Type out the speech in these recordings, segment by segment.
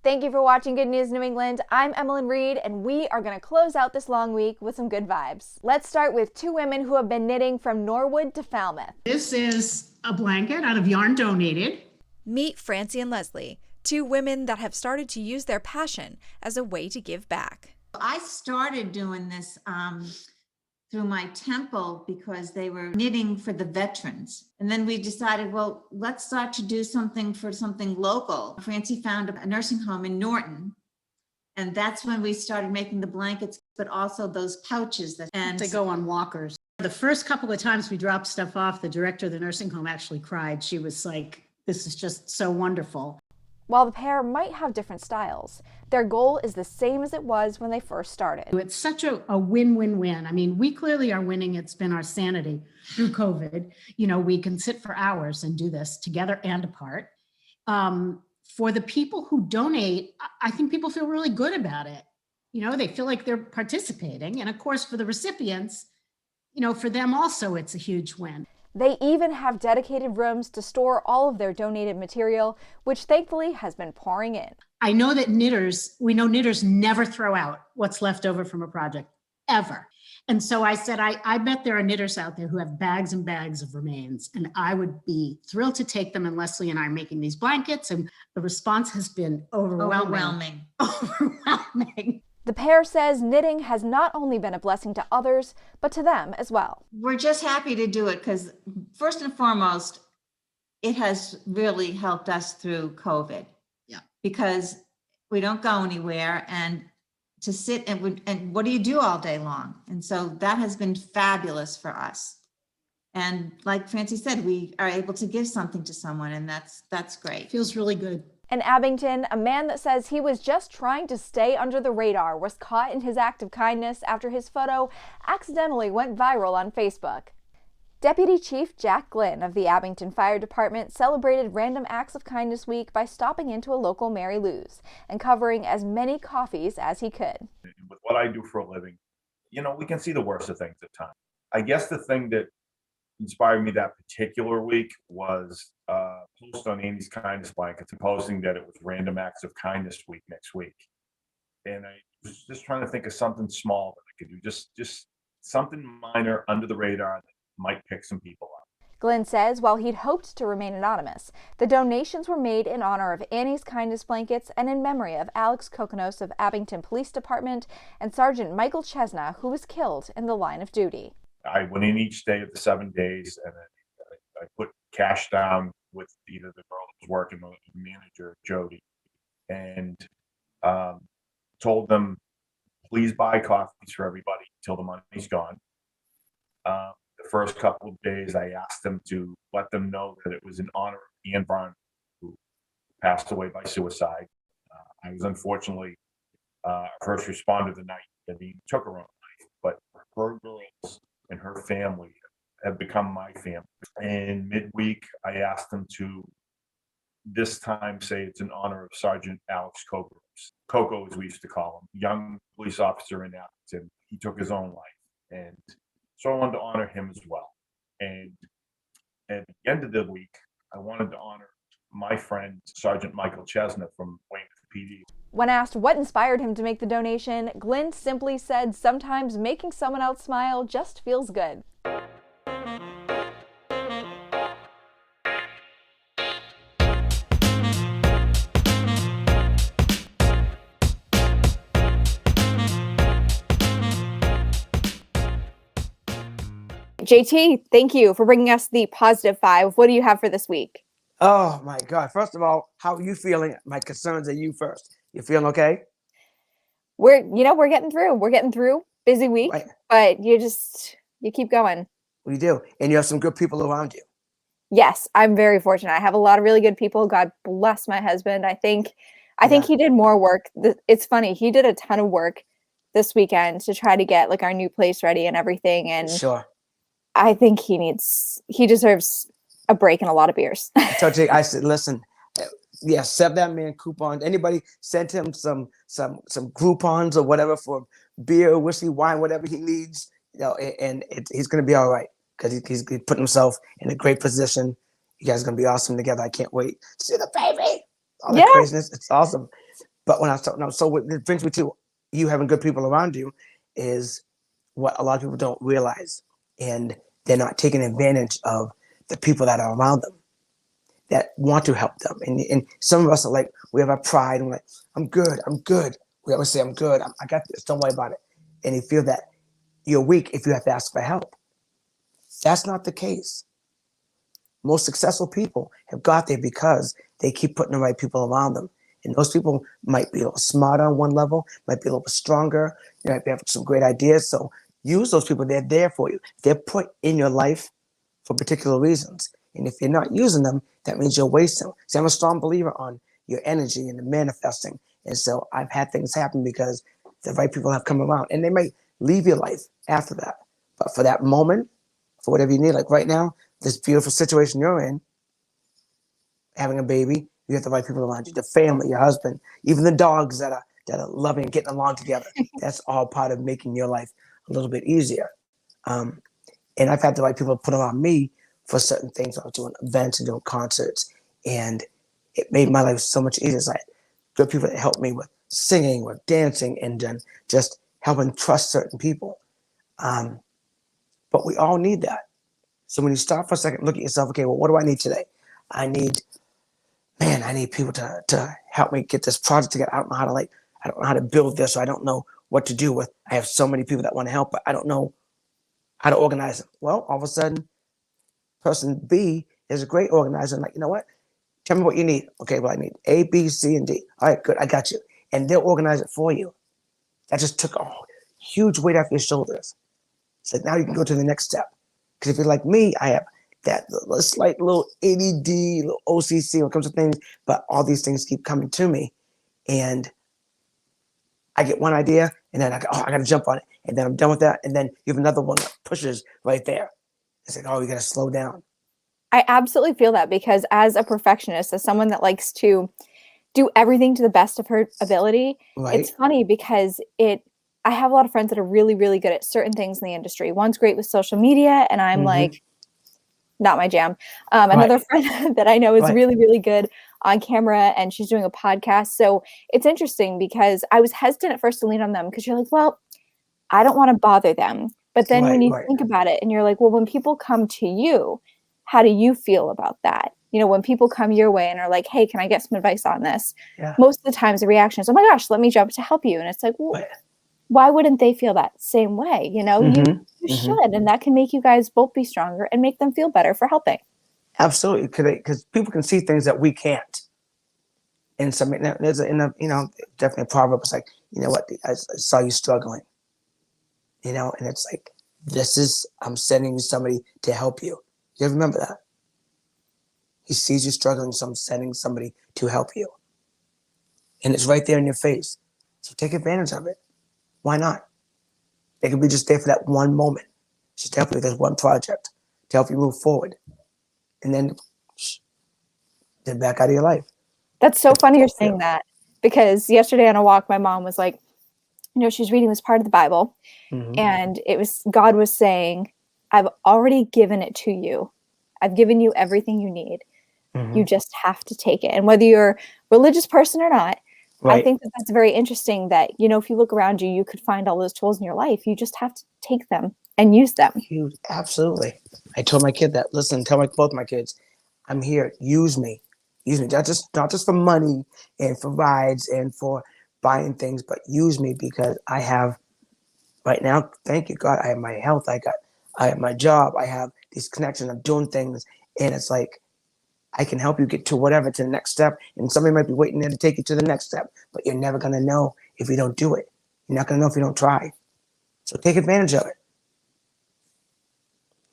Thank you for watching Good News New England. I'm Emmeline Reed, and we are going to close out this long week with some good vibes. Let's start with two women who have been knitting from Norwood to Falmouth. This is a blanket out of yarn donated. Meet Francie and Leslie, two women that have started to use their passion as a way to give back. I started doing this through my temple because they were knitting for the veterans. And then we decided, well, let's start to do something for something local. Francie found a nursing home in Norton. And that's when we started making the blankets, but also those pouches that They go on walkers. The first couple of times we dropped stuff off, the director of the nursing home actually cried. She was like, this is just so wonderful. While the pair might have different styles, their goal is the same as it was when they first started. It's such a win-win-win. I mean, we clearly are winning. It's been our sanity through COVID. You know, we can sit for hours and do this together and apart. For the people who donate, I think people feel really good about it. You know, they feel like they're participating. And of course, for the recipients, you know, for them also, it's a huge win. They even have dedicated rooms to store all of their donated material, which thankfully has been pouring in. I know that we know knitters never throw out what's left over from a project, ever. And so I said, I bet there are knitters out there who have bags and bags of remains, and I would be thrilled to take them. And Leslie and I are making these blankets, and the response has been overwhelming. Overwhelming. The pair says knitting has not only been a blessing to others, but to them as well. We're just happy to do it because first and foremost, it has really helped us through COVID. Yeah. Because we don't go anywhere, and to sit and what do you do all day long? And so that has been fabulous for us. And like Francie said, we are able to give something to someone, and that's great. Feels really good. In Abington, a man that says he was just trying to stay under the radar was caught in his act of kindness after his photo accidentally went viral on Facebook. Deputy Chief Jack Glynn of the Abington Fire Department celebrated Random Acts of Kindness Week by stopping into a local Mary Lou's and covering as many coffees as he could. With what I do for a living, you know, we can see the worst of things at times. I guess the thing that inspired me that particular week was a post on Annie's Kindness Blankets posting that it was Random Acts of Kindness Week next week. And I was just trying to think of something small that I could do, just something minor under the radar that might pick some people up. Glynn says while he'd hoped to remain anonymous, the donations were made in honor of Annie's Kindness Blankets and in memory of Alex Kokonos of Abington Police Department and Sergeant Michael Chesna, who was killed in the line of duty. I went in each day of the 7 days, and I put cash down with either the girl that was working, the manager, Jody, and told them, please buy coffees for everybody until the money's gone. The first couple of days, I asked them to let them know that it was in honor of Ann Brown, who passed away by suicide. I was unfortunately a first responder the night that he took her own life, but her girls and her family have become my family. And midweek, I asked them to this time say it's in honor of Sergeant Alex Kokonos. Coco, as we used to call him, young police officer in Abington. He took his own life. And so I wanted to honor him as well. And at the end of the week, I wanted to honor my friend, Sergeant Michael Chesna from Weymouth PD. When asked what inspired him to make the donation, Glynn simply said sometimes making someone else smile just feels good. JT, thank you for bringing us the positive 5. What do you have for this week? Oh my God. First of all, how are you feeling? My concerns are you first. You feeling okay? We're getting through. We're getting through. Busy week, Right. but you keep going. We do. And you have some good people around you. Yes, I'm very fortunate. I have a lot of really good people. God bless my husband. I think Yeah. he did more work. It's funny. He did a ton of work this weekend to try to get like our new place ready and everything. And Sure. I think he deserves a break and a lot of beers. I told Jake, I said, listen, yeah, send that man coupons. Anybody send him some coupons or whatever for beer, whiskey, wine, whatever he needs, you know, and he's going to be all right because he's putting himself in a great position. You guys are going to be awesome together. I can't wait to see the baby. All the craziness. It's awesome. But so what it brings me to you having good people around you is what a lot of people don't realize, and they're not taking advantage of the people that are around them that want to help them. And some of us are like, we have our pride and we're like, I'm good. We always say, I'm good. I got this. Don't worry about it. And you feel that you're weak if you have to ask for help. That's not the case. Most successful people have got there because they keep putting the right people around them. And those people might be a little smarter on one level, might be a little bit stronger, you might have some great ideas. So use those people. They're there for you. They're put in your life for particular reasons. And if you're not using them, that means you're wasting them. See, I'm a strong believer on your energy and the manifesting. And so I've had things happen because the right people have come around, and they might leave your life after that. But for that moment, for whatever you need, like right now, this beautiful situation you're in, having a baby, you have the right people around you, the family, your husband, even the dogs that are loving and getting along together. That's all part of making your life a little bit easier. And I've had the right people put around me for certain things. I was doing events and doing concerts, and it made my life so much easier. So I had good people that helped me with singing, with dancing, and then just helping trust certain people. But we all need that. So when you stop for a second, look at yourself, okay, well, what do I need today? I need people to help me get this project together. I don't know how to build this, or I don't know what to do with. I have so many people that want to help, but I don't know how to organize them. Well, all of a sudden, person B is a great organizer. I'm like, you know what? Tell me what you need. Okay, well, I need A, B, C, and D. All right, good, I got you. And they'll organize it for you. That just took a huge weight off your shoulders. So now you can go to the next step. Because if you're like me, I have that slight little ADD, little OCC when it comes to things, but all these things keep coming to me. And I get one idea, and then I got to jump on it. And then I'm done with that. And then you have another one that pushes right there. It's like, oh, you got to slow down. I absolutely feel that, because as a perfectionist, as someone that likes to do everything to the best of her ability, Right. It's funny because I have a lot of friends that are really, really good at certain things in the industry. One's great with social media, and I'm like, not my jam. Another friend that I know is really, really good on camera, and she's doing a podcast. So it's interesting because I was hesitant at first to lean on them, because you're like, well, I don't want to bother them. But then when you think about it and you're like, well, when people come to you, how do you feel about that? You know, when people come your way and are like, hey, can I get some advice on this? Yeah. Most of the times the reaction is, oh my gosh, let me jump to help you. And it's like, well, why wouldn't they feel that same way? You know, you should. And that can make you guys both be stronger and make them feel better for helping. Absolutely. Because people can see things that we can't. And so there's definitely a proverb. It's like, you know what, I saw you struggling. You know, and it's like, I'm sending you somebody to help you. You ever remember that? He sees you struggling, so I'm sending somebody to help you. And it's right there in your face. So take advantage of it. Why not? They could be just there for that one moment, just to help you with this one project, to help you move forward. And then they're back out of your life. That's so funny you're saying that, because yesterday on a walk, my mom was like, you know, she's reading this part of the Bible, and God was saying, I've already given it to you. I've given you everything you need. You just have to take it. And whether you're a religious person or not, I think that's very interesting that, you know, if you look around you, you could find all those tools in your life. You just have to take them and use them. Absolutely. I told my kid that, listen, both my kids, I'm here. Use me. Use me. Not just for money and for rides and for buying things, but use me, because I have right now, thank you, God, I have my health. I have my job. I have these connections. I'm doing things. And it's like, I can help you get to the next step. And somebody might be waiting there to take you to the next step, but you're never going to know if you don't do it. You're not going to know if you don't try. So take advantage of it.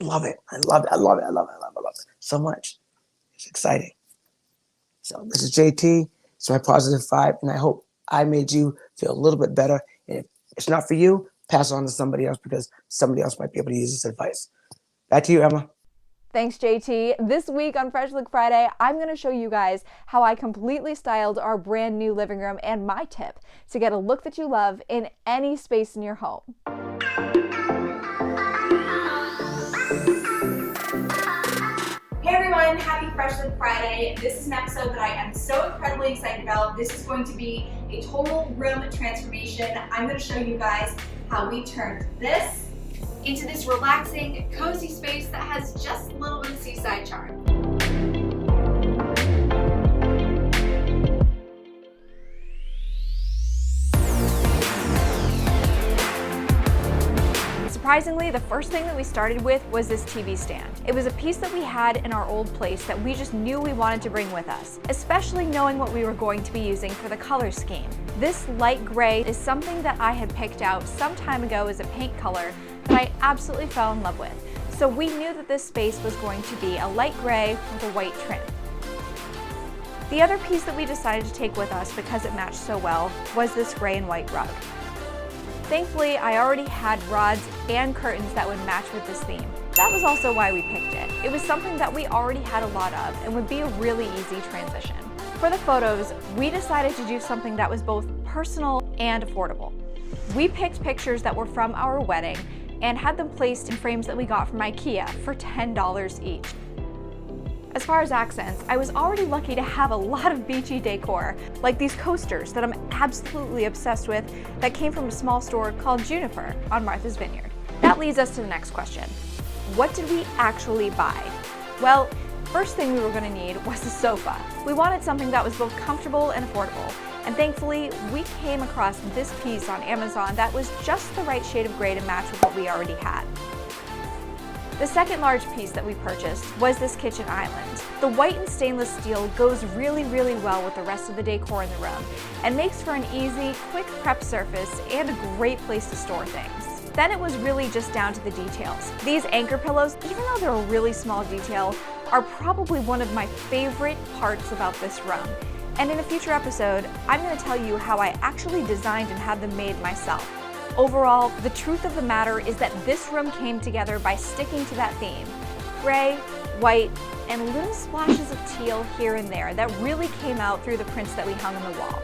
Love it. I love it so much. It's exciting. So this is JT. It's my positive 5. And I hope I made you feel a little bit better. And if it's not for you, pass it on to somebody else, because somebody else might be able to use this advice. Back to you, Emma. Thanks, JT. This week on Fresh Look Friday, I'm going to show you guys how I completely styled our brand new living room, and my tip to get a look that you love in any space in your home. Hey everyone, happy Happy Freshman Friday. This is an episode that I am so incredibly excited about. This is going to be a total room transformation. I'm going to show you guys how we turned this into this relaxing, cozy space that has just a little bit of seaside charm. Surprisingly, the first thing that we started with was this TV stand. It was a piece that we had in our old place that we just knew we wanted to bring with us, especially knowing what we were going to be using for the color scheme. This light gray is something that I had picked out some time ago as a paint color that I absolutely fell in love with. So we knew that this space was going to be a light gray with a white trim. The other piece that we decided to take with us because it matched so well was this gray and white rug. Thankfully, I already had rods and curtains that would match with this theme. That was also why we picked it. It was something that we already had a lot of and would be a really easy transition. For the photos, we decided to do something that was both personal and affordable. We picked pictures that were from our wedding and had them placed in frames that we got from IKEA for $10 each. As far as accents, I was already lucky to have a lot of beachy decor, like these coasters that I'm absolutely obsessed with that came from a small store called Juniper on Martha's Vineyard. That leads us to the next question. What did we actually buy? Well, first thing we were going to need was a sofa. We wanted something that was both comfortable and affordable, and thankfully we came across this piece on Amazon that was just the right shade of gray to match with what we already had. The second large piece that we purchased was this kitchen island. The white and stainless steel goes really well with the rest of the decor in the room and makes for an easy, quick prep surface and a great place to store things. Then it was really just down to the details. These anchor pillows, even though they're a really small detail, are probably one of my favorite parts about this room. And in a future episode, I'm going to tell you how I actually designed and had them made myself. Overall, the truth of the matter is that this room came together by sticking to that theme. Gray, white, and little splashes of teal here and there that really came out through the prints that we hung on the wall.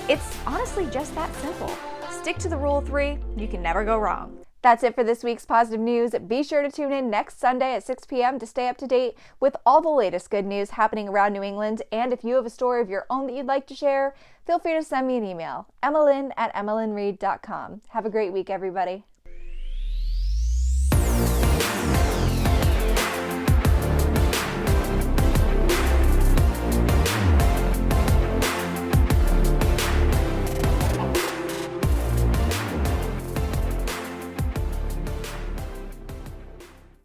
It's honestly just that simple. Stick to the rule of 3, you can never go wrong. That's it for this week's Positive News. Be sure to tune in next Sunday at 6 p.m. to stay up to date with all the latest good news happening around New England. And if you have a story of your own that you'd like to share, feel free to send me an email, emmalyn@emmalynreed.com. Have a great week, everybody.